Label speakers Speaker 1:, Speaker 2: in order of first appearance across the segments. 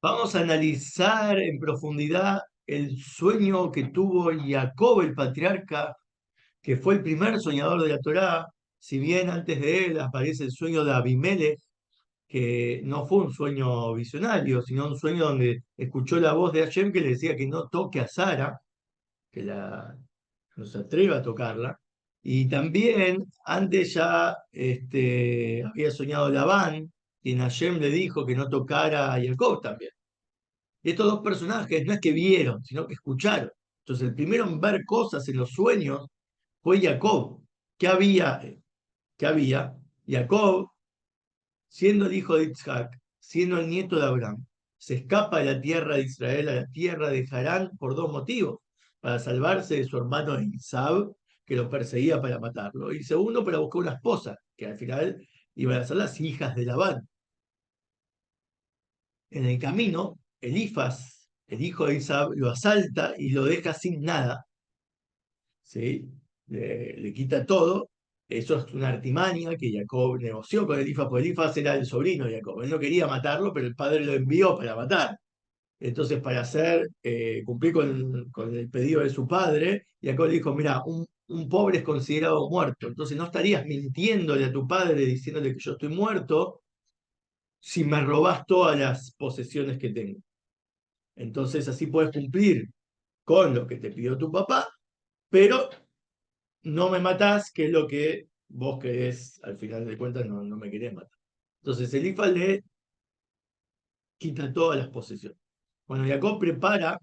Speaker 1: Vamos a analizar en profundidad el sueño que tuvo Jacob, el patriarca, que fue el primer soñador de la Torá. Si bien antes de él aparece el sueño de Abimelech, que no fue un sueño visionario, sino un sueño donde escuchó la voz de Hashem que le decía que no toque a Sara, que no se atreva a tocarla. Y también antes ya había soñado Labán, quien Hashem le dijo que no tocara a Jacob también. Y estos dos personajes no es que vieron, sino que escucharon. Entonces, el primero en ver cosas en los sueños fue Jacob. ¿Qué había? ¿Qué había? Jacob, siendo el hijo de Isaac, siendo el nieto de Abraham, se escapa de la tierra de Israel a la tierra de Harán por dos motivos: para salvarse de su hermano Isab, que lo perseguía para matarlo, y segundo, para buscar una esposa, que al final iban a ser las hijas de Labán. En el camino, Elifaz, el hijo de Isab, lo asalta y lo deja sin nada, ¿sí? Le quita todo. Eso es una artimaña que Jacob negoció con Elifaz, porque Elifaz era el sobrino de Jacob. Él no quería matarlo, pero el padre lo envió para matar. Entonces, para cumplir con el pedido de su padre, Jacob le dijo: mira, un pobre es considerado muerto, entonces no estarías mintiéndole a tu padre diciéndole que yo estoy muerto si me robás todas las posesiones que tengo. Entonces así puedes cumplir con lo que te pidió tu papá, pero no me matás, que es lo que vos querés, al final de cuentas no me querés matar. Entonces Elifaz le quita todas las posesiones. Bueno, Jacob prepara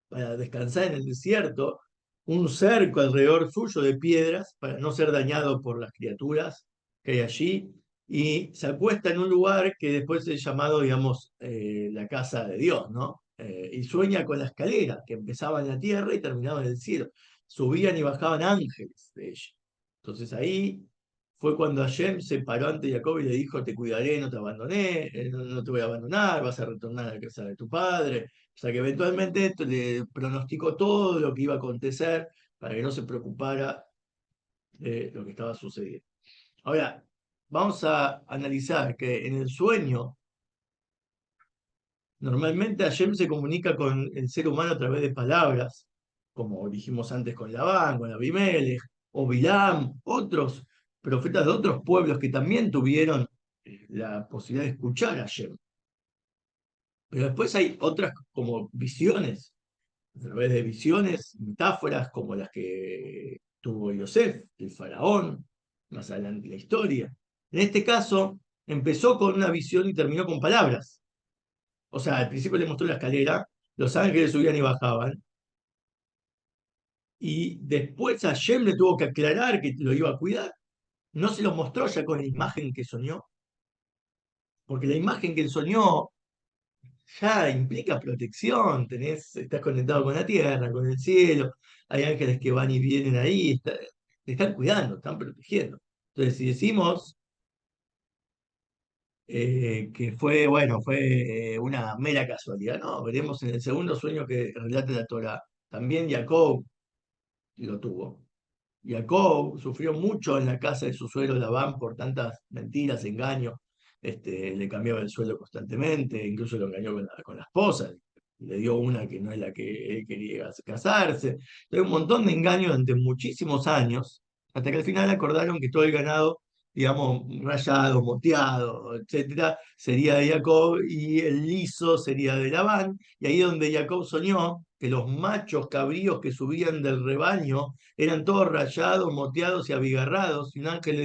Speaker 1: para descansar en el desierto un cerco alrededor suyo de piedras para no ser dañado por las criaturas que hay allí, y se acuesta en un lugar que después es llamado, digamos, la casa de Dios, ¿no? Y sueña con la escalera que empezaba en la tierra y terminaba en el cielo. Subían y bajaban ángeles de ella. Entonces ahí fue cuando Hashem se paró ante Jacob y le dijo: te cuidaré, no te abandoné, no te voy a abandonar, vas a retornar a la casa de tu padre. O sea que eventualmente esto le pronosticó todo lo que iba a acontecer para que no se preocupara de lo que estaba sucediendo. Ahora, vamos a analizar que en el sueño, normalmente Hashem se comunica con el ser humano a través de palabras, como dijimos antes con Labán, con Abimelech, o Bilam, otros profetas de otros pueblos que también tuvieron la posibilidad de escuchar a Hashem. Pero después hay otras como visiones, a través de visiones, metáforas como las que tuvo Yosef, el faraón, más adelante en la historia. En este caso, empezó con una visión y terminó con palabras. O sea, al principio le mostró la escalera, los ángeles subían y bajaban, y después a Hashem le tuvo que aclarar que lo iba a cuidar. No se lo mostró ya con la imagen que soñó, porque la imagen que él soñó ya implica protección. Estás conectado con la tierra, con el cielo, hay ángeles que van y vienen ahí, te están cuidando, están protegiendo. Entonces, si decimos que fue, bueno, fue una mera casualidad, no, veremos en el segundo sueño que relata la Torah. También Jacob lo tuvo. Jacob sufrió mucho en la casa de su suegro Labán por tantas mentiras, engaños. Le cambiaba el sueldo constantemente, incluso lo engañó con la esposa, le dio una que no es la que él quería casarse. Entonces, un montón de engaños durante muchísimos años, hasta que al final acordaron que todo el ganado, digamos, rayado, moteado, etcétera, sería de Jacob y el liso sería de Labán. Y ahí es donde Jacob soñó que los machos cabríos que subían del rebaño eran todos rayados, moteados y abigarrados, y un ángel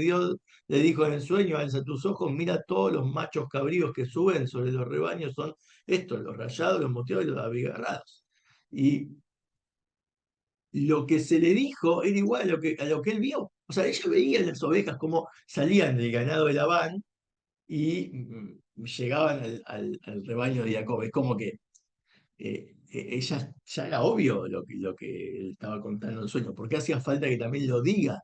Speaker 1: le dijo en el sueño: alza tus ojos, mira todos los machos cabríos que suben sobre los rebaños, son estos, los rayados, los moteados y los abigarrados. Y lo que se le dijo era igual a lo que él vio. O sea, ella veía las ovejas como salían del ganado de Labán y llegaban al rebaño de Jacob. Es como que ella ya era obvio lo que él estaba contando en el sueño. ¿Por qué hacía falta que también lo diga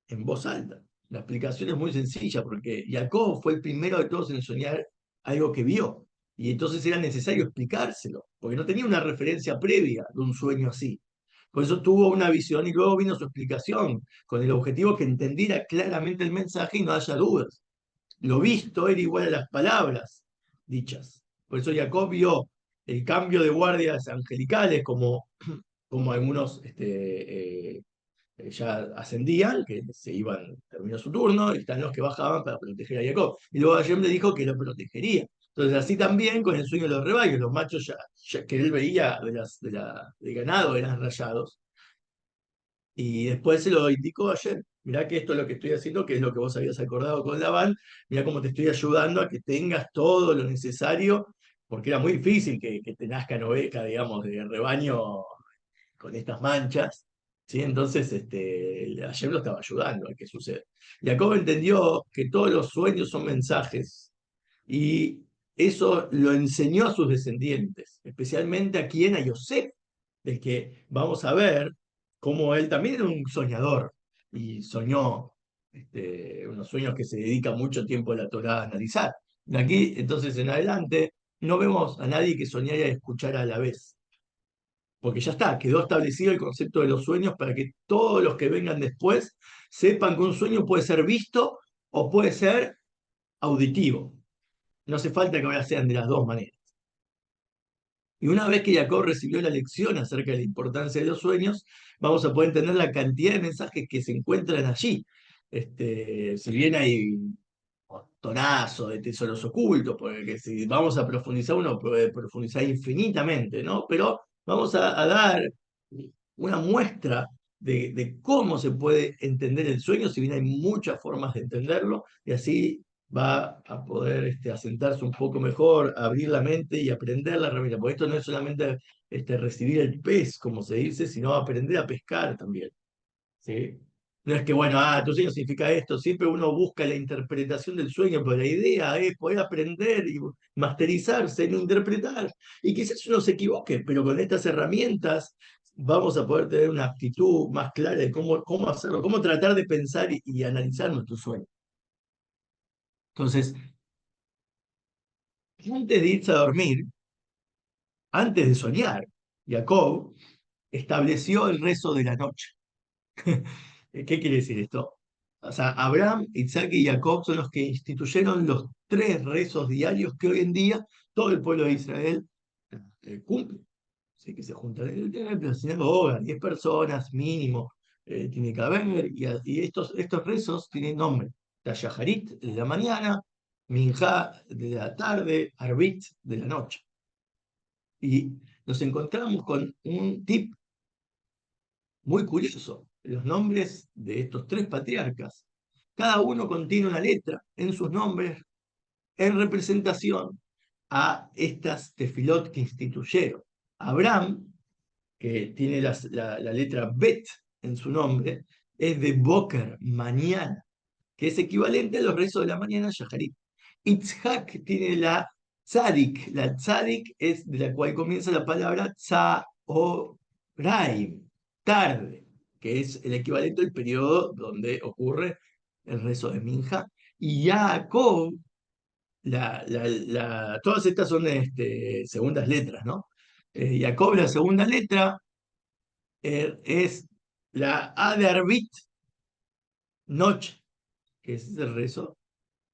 Speaker 1: en voz alta? La explicación es muy sencilla, porque Jacob fue el primero de todos en soñar algo que vio, y entonces era necesario explicárselo, porque no tenía una referencia previa de un sueño así. Por eso tuvo una visión y luego vino su explicación, con el objetivo que entendiera claramente el mensaje y no haya dudas. Lo visto era igual a las palabras dichas. Por eso Jacob vio el cambio de guardias angelicales como algunos ya ascendían, que se iban, terminó su turno, y están los que bajaban para proteger a Jacob. Y luego Hashem le dijo que lo protegería. Entonces, así también con el sueño de los rebaños, los machos que él veía del ganado eran rayados. Y después se lo indicó ayer. Mirá que esto es lo que estoy haciendo, que es lo que vos habías acordado con Labán. Mirá cómo te estoy ayudando a que tengas todo lo necesario, porque era muy difícil que te nazcan ovejas, digamos, de rebaño con estas manchas, ¿sí? Entonces, ayer lo estaba ayudando a que suceda. Jacob entendió que todos los sueños son mensajes y eso lo enseñó a sus descendientes, especialmente aquí a Yosef, del que vamos a ver cómo él también era un soñador y soñó unos sueños que se dedica mucho tiempo a la Torá a analizar. De aquí, entonces, en adelante, no vemos a nadie que soñara y escuchara a la vez, porque ya está, quedó establecido el concepto de los sueños para que todos los que vengan después sepan que un sueño puede ser visto o puede ser auditivo. No hace falta que ahora sean de las dos maneras. Y una vez que Jacob recibió la lección acerca de la importancia de los sueños, vamos a poder entender la cantidad de mensajes que se encuentran allí. Si bien hay montonazo de tesoros ocultos, porque si vamos a profundizar, uno puede profundizar infinitamente, ¿no? Pero vamos a dar una muestra de cómo se puede entender el sueño, si bien hay muchas formas de entenderlo, y así va a poder asentarse un poco mejor, abrir la mente y aprender la herramienta. Porque esto no es solamente recibir el pez, como se dice, sino aprender a pescar también. ¿Sí? No es que, bueno, tu sueño significa esto, siempre uno busca la interpretación del sueño, pero la idea es poder aprender y masterizarse en interpretar. Y quizás uno se equivoque, pero con estas herramientas vamos a poder tener una actitud más clara de cómo hacerlo, cómo tratar de pensar y analizar nuestro sueño. Entonces, antes de irse a dormir, antes de soñar, Jacob estableció el rezo de la noche. ¿Qué quiere decir esto? O sea, Abraham, Isaac y Jacob son los que instituyeron los tres rezos diarios que hoy en día todo el pueblo de Israel cumple. Así que se juntan en el templo, en la sinagoga, 10 personas mínimo, tiene que haber, y estos rezos tienen nombre. La Shaharit de la mañana, Minjá de la tarde, Arbit de la noche. Y nos encontramos con un tip muy curioso. Los nombres de estos tres patriarcas, cada uno contiene una letra en sus nombres en representación a estas tefilot que instituyeron. Abraham, que tiene la letra Bet en su nombre, es de Boker, mañana, que es equivalente a los rezos de la mañana, Shaharit. Itzhak tiene la tzadik es de la cual comienza la palabra tzaoraim, tarde, que es el equivalente al periodo donde ocurre el rezo de Minja. Y Jacob, todas estas son segundas letras, ¿no? Jacob, la segunda letra, es la A de Arbit, noche, que es el rezo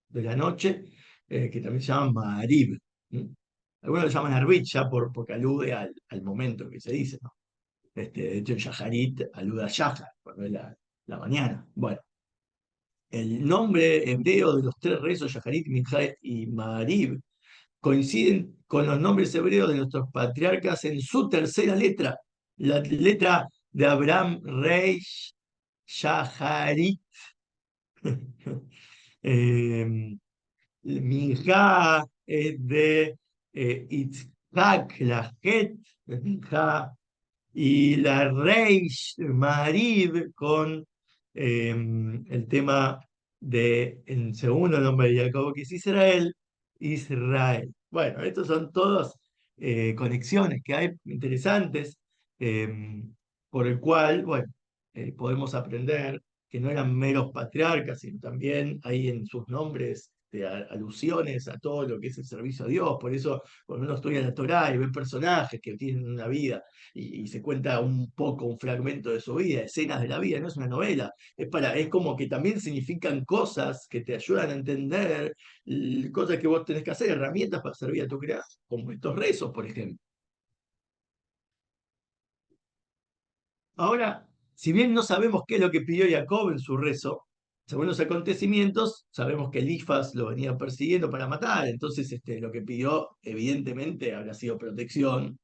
Speaker 1: de la noche, que también se llama Marib. Algunos lo llaman Arbit ya porque alude al momento que se dice, ¿no? De hecho, el Shaharit alude a Shahar, cuando es la mañana. Bueno, el nombre hebreo de los tres rezos, Shaharit, Minjá y Marib, coinciden con los nombres hebreos de nuestros patriarcas en su tercera letra, la letra de Abraham, Reish, Shaharit. eh, Minjá es de Itzhak, la Het de Minjá, y la Reish Marib con el tema el segundo nombre de Jacob, que es Israel, Israel. Bueno, estos son todas conexiones que hay interesantes, por el cual, bueno, podemos aprender que no eran meros patriarcas, sino también hay en sus nombres alusiones a todo lo que es el servicio a Dios. Por eso, cuando uno estudia la Torá y ve personajes que tienen una vida y se cuenta un poco, un fragmento de su vida, escenas de la vida, no es una novela, es como que también significan cosas que te ayudan a entender cosas que vos tenés que hacer, herramientas para servir a tu creador, como estos rezos, por ejemplo. Ahora, si bien no sabemos qué es lo que pidió Jacob en su rezo, según los acontecimientos, sabemos que Elifaz lo venía persiguiendo para matar, entonces lo que pidió evidentemente habrá sido protección.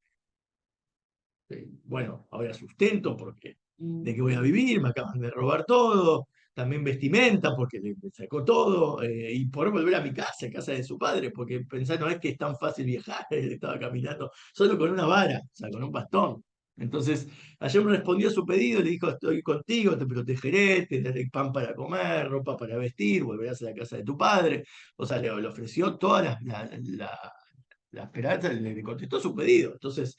Speaker 1: Bueno, ahora sustento porque de qué voy a vivir, me acaban de robar todo, también vestimenta porque le sacó todo, y poder volver a mi casa, a casa de su padre, porque pensar no es que es tan fácil viajar, él estaba caminando solo con una vara, o sea, con un bastón. Entonces, ayer me respondió a su pedido, le dijo, estoy contigo, te protegeré, te daré pan para comer, ropa para vestir, volverás a la casa de tu padre. O sea, le ofreció toda la esperanza, le contestó su pedido. Entonces,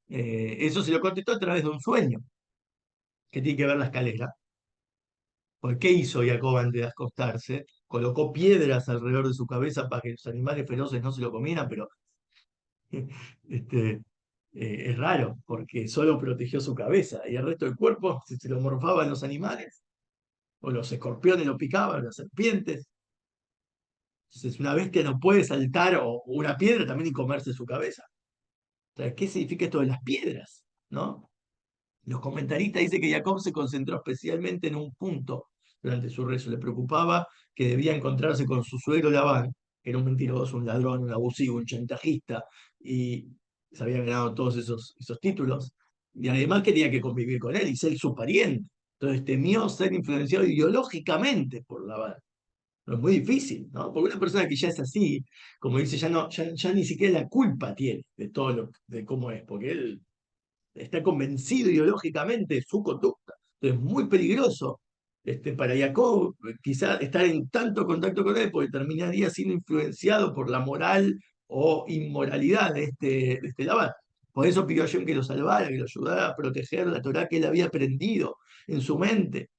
Speaker 1: eso se lo contestó a través de un sueño, que tiene que ver la escalera. ¿Por qué hizo Jacob antes de acostarse? Colocó piedras alrededor de su cabeza para que los animales feroces no se lo comieran, pero este, es raro, porque solo protegió su cabeza y el resto del cuerpo se lo morfaban los animales, o los escorpiones lo picaban, las serpientes. Entonces, una bestia no puede saltar o una piedra también y comerse su cabeza. O sea, ¿qué significa esto de las piedras? ¿No? Los comentaristas dicen que Jacob se concentró especialmente en un punto durante su rezo. Le preocupaba que debía encontrarse con su suegro Labán, que era un mentiroso, un ladrón, un abusivo, un chantajista, y se había ganado todos esos títulos. Y además quería que convivir con él y ser su pariente. Entonces temió ser influenciado ideológicamente por Labán. Pero es muy difícil, ¿no? Porque una persona que ya es así, como dice, ya, no, ya ni siquiera la culpa tiene de todo de cómo es, porque él está convencido ideológicamente de su conducta. Entonces, es muy peligroso para Jacob quizás estar en tanto contacto con él, porque terminaría siendo influenciado por la moral o inmoralidad de este Labán. Por eso pidió a Hashem que lo salvara, que lo ayudara a proteger la Torá que él había aprendido en su mente,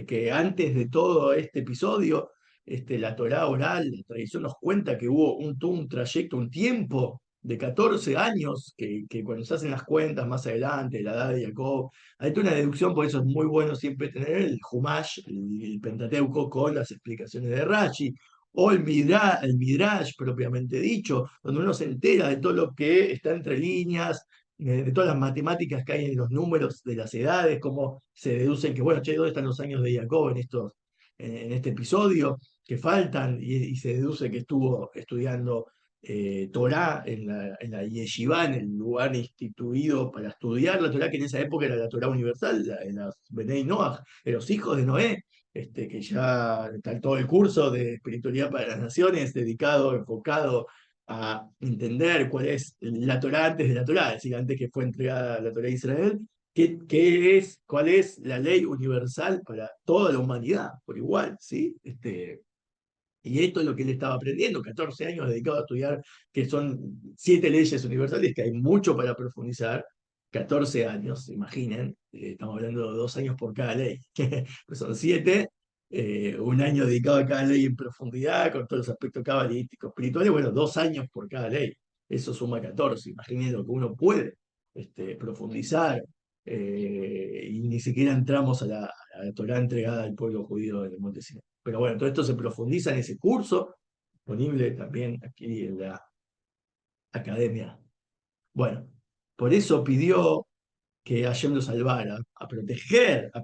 Speaker 1: que antes de todo este episodio, la Torá oral, la tradición nos cuenta que hubo un trayecto, un tiempo de 14 años, que cuando se hacen las cuentas más adelante, la edad de Jacob, hay toda una deducción, por eso es muy bueno siempre tener el Humash, el Pentateuco, con las explicaciones de Rashi, o el Midrash propiamente dicho, donde uno se entera de todo lo que está entre líneas, de todas las matemáticas que hay en los números de las edades, cómo se deducen que, bueno, che, ¿dónde están los años de Jacob en este episodio? Que faltan, y se deduce que estuvo estudiando Torá en la Yeshivá, en el lugar instituido para estudiar la Torá, que en esa época era la Torá universal, en los Benei Noach, en los hijos de Noé, que ya está todo el curso de espiritualidad para las naciones dedicado, enfocado a entender cuál es la Torá antes de la Torá, es decir, antes que fue entregada la Torá a Israel, cuál es la ley universal para toda la humanidad, por igual, ¿sí? Y esto es lo que él estaba aprendiendo, 14 años dedicado a estudiar, que son 7 leyes universales, que hay mucho para profundizar. 14 años, imaginen, estamos hablando de 2 años por cada ley, pues son 7, un año dedicado a cada ley en profundidad, con todos los aspectos cabalísticos, espirituales, bueno, 2 años por cada ley, eso suma 14, imaginen lo que uno puede profundizar, y ni siquiera entramos a la Torá entregada al pueblo judío en el Monte Sinai. Pero bueno, todo esto se profundiza en ese curso, disponible también aquí en la academia. Bueno, por eso pidió que Hashem lo salvara, a proteger, a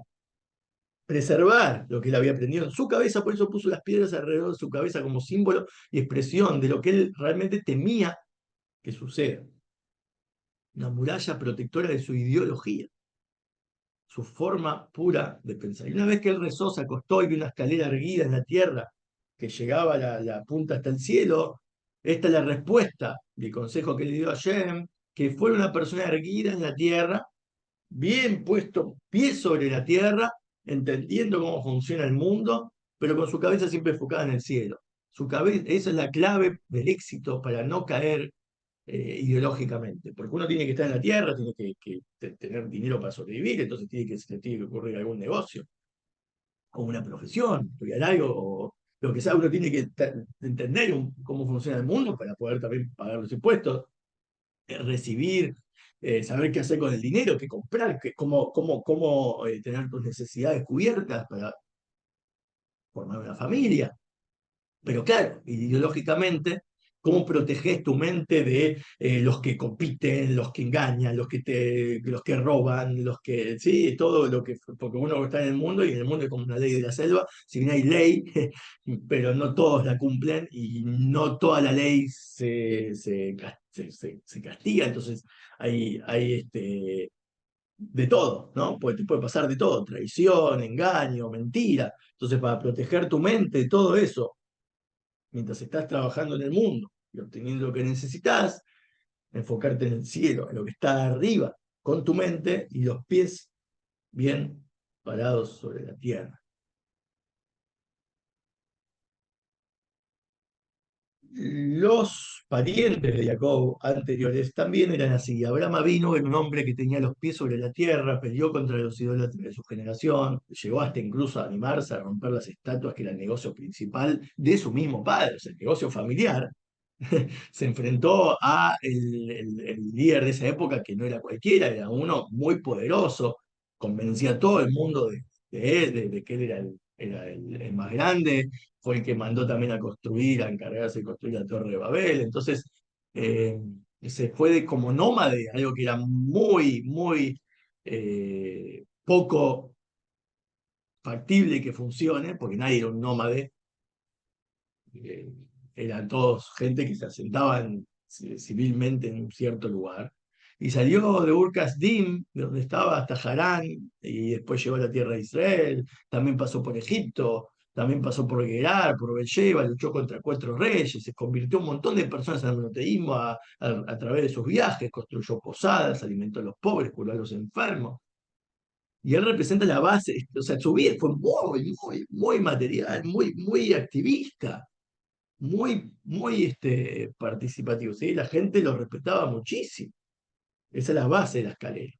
Speaker 1: preservar lo que él había aprendido en su cabeza, por eso puso las piedras alrededor de su cabeza como símbolo y expresión de lo que él realmente temía que suceda. Una muralla protectora de su ideología, su forma pura de pensar. Y una vez que él rezó, se acostó y vio una escalera erguida en la tierra que llegaba a la punta hasta el cielo. Esta es la respuesta del consejo que le dio a Shem, que fuera una persona erguida en la tierra, bien puesto, pie sobre la tierra, entendiendo cómo funciona el mundo, pero con su cabeza siempre enfocada en el cielo. Su cabeza, esa es la clave del éxito para no caer ideológicamente, porque uno tiene que estar en la tierra, tiene que tener dinero para sobrevivir, entonces tiene que ocurrir algún negocio, o una profesión, estudiar algo, Lo que sea, uno tiene que entender cómo funciona el mundo para poder también pagar los impuestos, recibir, saber qué hacer con el dinero, qué comprar, cómo tener tus necesidades cubiertas para formar una familia. Pero claro, ideológicamente, ¿cómo proteges tu mente de los que compiten, los que engañan, los que roban, sí, todo lo que, porque uno está en el mundo y en el mundo es como una ley de la selva, si bien hay ley, pero no todos la cumplen y no toda la ley se castiga, entonces hay de todo, ¿no? Porque te puede pasar de todo, traición, engaño, mentira. Entonces, para proteger tu mente de todo eso, mientras estás trabajando en el mundo y obteniendo lo que necesitas, enfocarte en el cielo, en lo que está arriba, con tu mente y los pies bien parados sobre la tierra. Los parientes de Jacob anteriores también eran así. Abraham vino era un hombre que tenía los pies sobre la tierra, peleó contra los idólatras de su generación, llegó hasta incluso a animarse a romper las estatuas que era el negocio principal de su mismo padre, o sea, el negocio familiar. Se enfrentó a el líder de esa época, que no era cualquiera, era uno muy poderoso, convencía a todo el mundo de él, de que él era el más grande, fue el que mandó también a construir, a encargarse de construir la Torre de Babel, entonces eh, se fue como nómade, algo que era muy, muy poco factible que funcione, porque nadie era un nómade, eh, eran todos gente que se asentaban civilmente en un cierto lugar. Y salió de Ur Kasdim, de donde estaba, hasta Harán, y después llegó a la tierra de Israel, también pasó por Egipto, también pasó por Gerar, por Beersheba, luchó contra 4 reyes, se convirtió un montón de personas en el monoteísmo a través de sus viajes, construyó posadas, alimentó a los pobres, curó a los enfermos. Y él representa la base, o sea, su vida fue muy, muy, muy material, muy, muy activista, muy participativo, ¿sí? La gente lo respetaba muchísimo. Esa es la base de la escalera.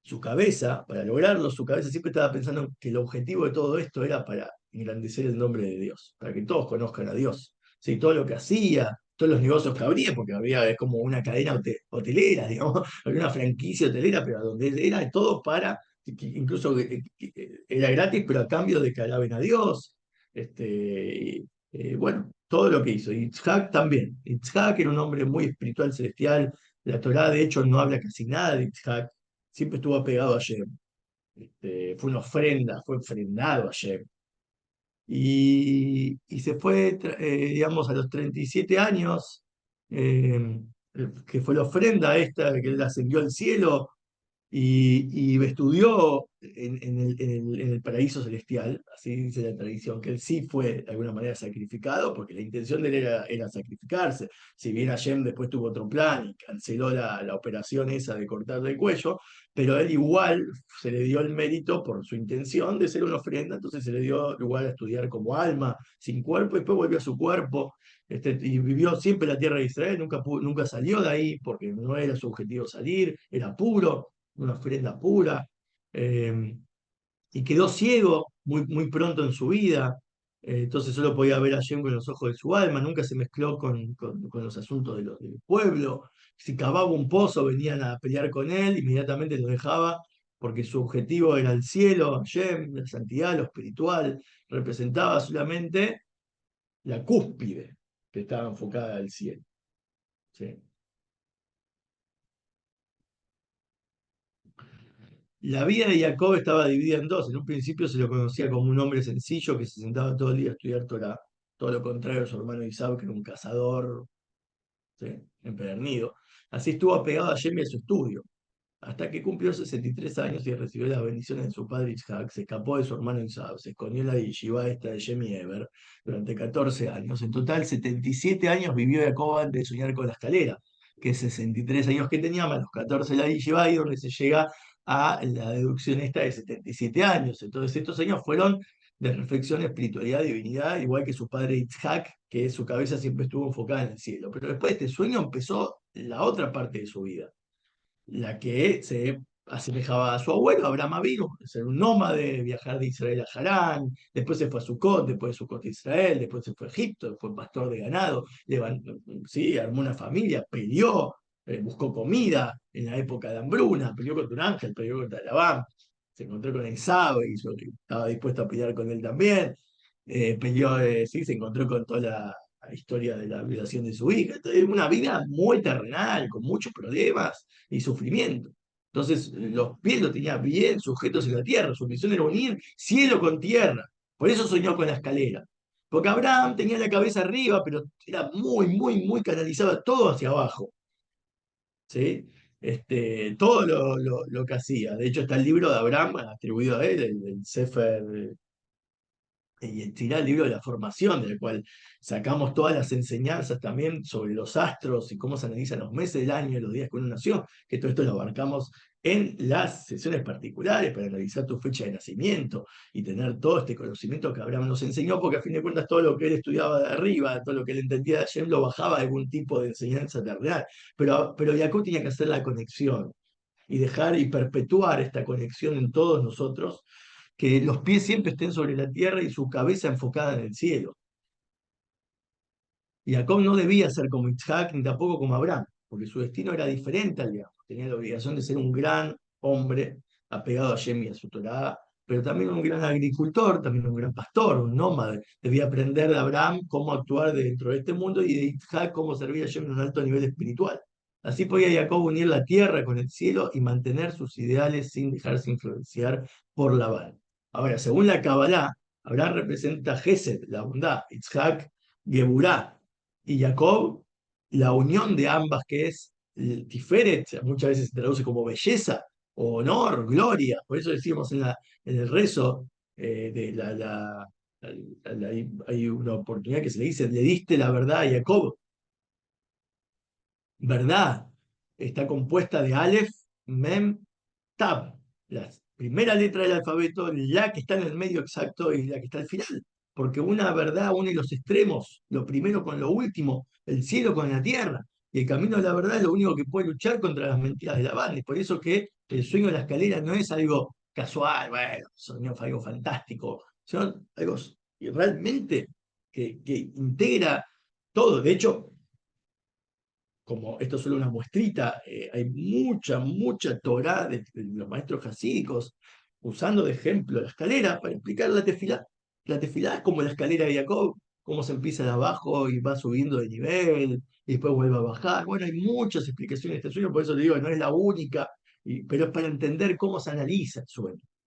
Speaker 1: Su cabeza, para lograrlo, su cabeza siempre estaba pensando que el objetivo de todo esto era para engrandecer el nombre de Dios, para que todos conozcan a Dios. ¿Sí? Todo lo que hacía, todos los negocios que abría, porque es como una cadena hotelera, digamos, había una franquicia hotelera, pero donde era todo para, incluso era gratis, pero a cambio de que alaben a Dios. Bueno, todo lo que hizo. Y Itzhak también. Itzhak era un hombre muy espiritual, celestial. La Torá, de hecho, no habla casi nada de Itzhak, siempre estuvo apegado a Shem. Fue una ofrenda, fue ofrendado a Shem. Y se fue, digamos, a los 37 años, eh, que fue la ofrenda esta, que él ascendió al cielo, y estudió en el paraíso celestial, así dice la tradición, que él sí fue de alguna manera sacrificado, porque la intención de él era sacrificarse. Si bien Hashem después tuvo otro plan y canceló la operación esa de cortarle el cuello, pero él igual se le dio el mérito por su intención de ser una ofrenda, entonces se le dio lugar a estudiar como alma, sin cuerpo, y después volvió a su cuerpo. Y vivió siempre en la tierra de Israel, nunca salió de ahí porque no era su objetivo salir, era puro, una ofrenda pura, eh, y quedó ciego muy, muy pronto en su vida, entonces solo podía ver a Shem con los ojos de su alma, nunca se mezcló con los asuntos del pueblo, si cavaba un pozo venían a pelear con él, inmediatamente lo dejaba, porque su objetivo era el cielo, Shem, la santidad, lo espiritual, representaba solamente la cúspide que estaba enfocada al cielo. ¿Sí? La vida de Jacob estaba dividida en dos. En un principio se lo conocía como un hombre sencillo que se sentaba todo el día a estudiar Torah. Todo lo contrario a su hermano Isaac, que era un cazador, ¿sí? Empedernido. Así estuvo apegado a Shem y a su estudio, hasta que cumplió 63 años y recibió las bendiciones de su padre Isaac. Se escapó de su hermano Isaac, se escondió en la yeshiva esta de Shem y Eber durante 14 años. En total, 77 años vivió Jacob antes de soñar con la escalera, que es 63 años que tenía, más los 14 de la yeshiva, y donde se llega a la deducción esta de 77 años. Entonces, estos años fueron de reflexión, espiritualidad, divinidad, igual que su padre Isaac, que su cabeza siempre estuvo enfocada en el cielo. Pero después de este sueño empezó la otra parte de su vida, la que se asemejaba a su abuelo, Abraham Avinu, ser un nómade, viajar de Israel a Harán, después se fue a Sucot, después de Sucot a Israel, después se fue a Egipto, fue pastor de ganado, sí, armó una familia, peleó, buscó comida en la época de hambruna, peleó contra un ángel, peleó contra Labán, se encontró con Esaú y estaba dispuesto a pelear con él también, peleó, sí, se encontró con toda la historia de la violación de su hija. Entonces, una vida muy terrenal, con muchos problemas y sufrimiento. Entonces, los pies los tenía bien sujetos en la tierra. Su misión era unir cielo con tierra. Por eso soñó con la escalera. Porque Abraham tenía la cabeza arriba, pero era muy, muy, muy canalizado todo hacia abajo. ¿Sí? Todo lo que hacía. De hecho, está el libro de Abraham atribuido a él, el Sefer y el libro de la formación, del cual sacamos todas las enseñanzas también sobre los astros y cómo se analizan los meses del año y los días que uno nació, que todo esto lo abarcamos en las sesiones particulares para analizar tu fecha de nacimiento y tener todo este conocimiento que Abraham nos enseñó, porque a fin de cuentas todo lo que él estudiaba de arriba, todo lo que él entendía de Hashem lo bajaba de algún tipo de enseñanza terrenal, pero Jacob tenía que hacer la conexión y dejar y perpetuar esta conexión en todos nosotros, que los pies siempre estén sobre la tierra y su cabeza enfocada en el cielo. Y Jacob no debía ser como Isaac ni tampoco como Abraham, porque su destino era diferente al de ambos. Tenía la obligación de ser un gran hombre apegado a Shem y a su Torá, pero también un gran agricultor, también un gran pastor, un nómade. Debía aprender de Abraham cómo actuar dentro de este mundo y de Isaac cómo servir a Shem en un alto nivel espiritual. Así podía Jacob unir la tierra con el cielo y mantener sus ideales sin dejarse influenciar por Labán. Ahora, según la Kabbalah, Abraham representa Gesed, la bondad, Isaac, Geburá, y Jacob, la unión de ambas, que es el Tiferet, muchas veces se traduce como belleza, o honor, gloria. Por eso decimos en el rezo de hay una oportunidad que se le dice, le diste la verdad a Jacob. Verdad está compuesta de Aleph, Mem, Tab, la primera letra del alfabeto, la que está en el medio exacto y la que está al final. Porque una verdad une los extremos, lo primero con lo último, el cielo con la tierra. Y el camino de la verdad es lo único que puede luchar contra las mentiras de la banda. Y por eso que el sueño de la escalera no es algo casual, bueno, soñó fue algo fantástico, sino algo realmente que integra todo. De hecho, como esto es solo una muestrita, hay mucha, mucha Torá de los maestros jasídicos usando de ejemplo la escalera para explicar la tefilá. La tefilá es como la escalera de Jacob, cómo se empieza de abajo y va subiendo de nivel y después vuelve a bajar. Bueno, hay muchas explicaciones de este sueño, por eso le digo, no es la única, pero es para entender cómo se analiza el sueño.